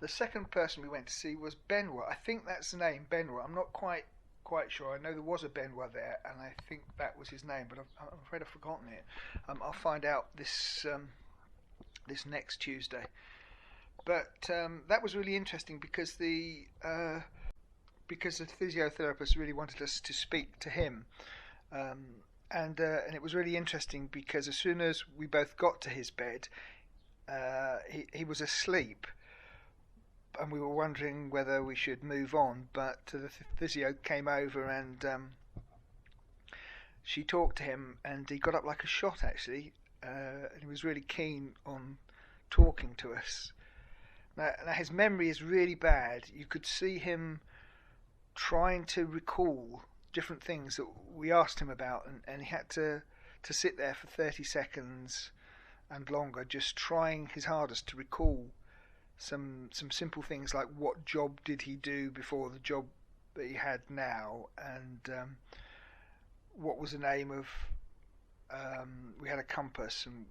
The second person we went to see was Benoit. I think that's the name, Benoit. I'm not quite sure. I know there was a Benoit there, and I think that was his name, but I'm afraid I've forgotten it. I'll find out this next Tuesday. But that was really interesting because the physiotherapist really wanted us to speak to him, and it was really interesting because as soon as we both got to his bed, he was asleep. And we were wondering whether we should move on, but the physio came over and she talked to him, and he got up like a shot actually, and he was really keen on talking to us. Now his memory is really bad. You could see him trying to recall different things that we asked him about, and he had to sit there for 30 seconds and longer just trying his hardest to recall some simple things like what job did he do before the job that he had now, and what was the name of we had a compass, and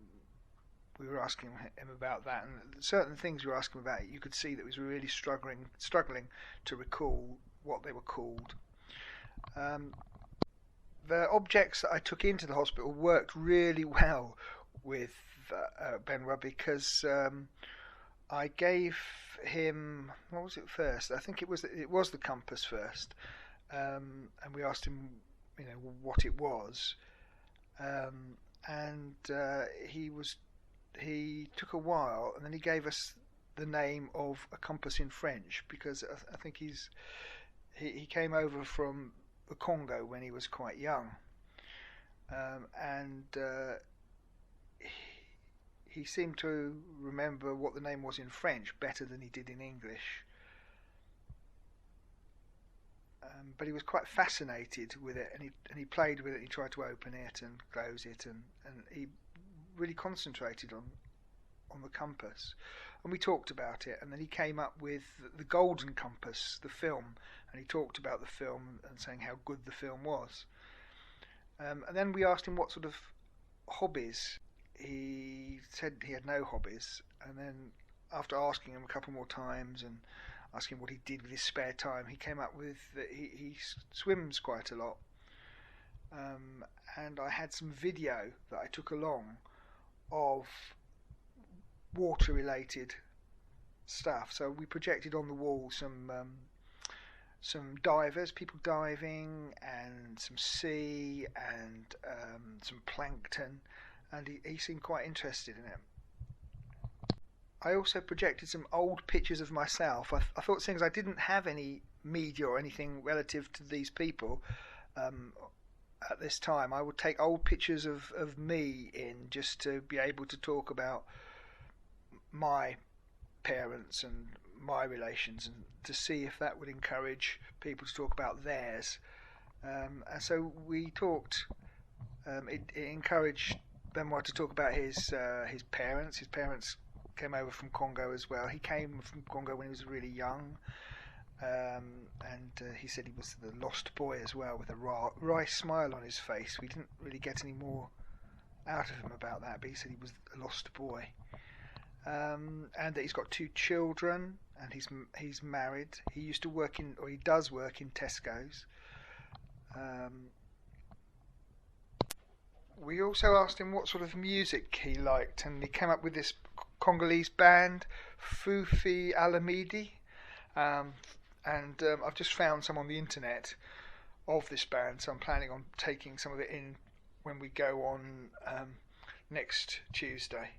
we were asking him about that, and certain things we were asking about, you could see that he was really struggling to recall what they were called. The objects that I took into the hospital worked really well with Benoit because I gave him, what was it first? I think it was the compass first, and we asked him, what it was, and he took a while, and then he gave us the name of a compass in French because I think he came over from the Congo when he was quite young, and he seemed to remember what the name was in French better than he did in English. But he was quite fascinated with it, and he played with it. He tried to open it and close it, and he really concentrated on the compass. And we talked about it, and then he came up with the Golden Compass, the film, and he talked about the film and saying how good the film was. And then we asked him what sort of hobbies. He said he had no hobbies, and then after asking him a couple more times and asking what he did with his spare time, he came up with that he swims quite a lot, and I had some video that I took along of water related stuff, so we projected on the wall some divers, people diving, and some sea, and some plankton, and he seemed quite interested in it. I also projected some old pictures of myself. I thought, since I didn't have any media or anything relative to these people at this time, I would take old pictures of me in, just to be able to talk about my parents and my relations, and to see if that would encourage people to talk about theirs. And so we talked. It encouraged Benoit to talk about his parents. His parents came over from Congo as well. He came from Congo when he was really young, and he said he was the lost boy as well, with a wry smile on his face. We didn't really get any more out of him about that, but he said he was a lost boy, and that he's got 2 children, and he's married. He used to work he does work in Tesco's. We also asked him what sort of music he liked, and he came up with this Congolese band, Fufi Alamidi, and I've just found some on the internet of this band, so I'm planning on taking some of it in when we go on next Tuesday.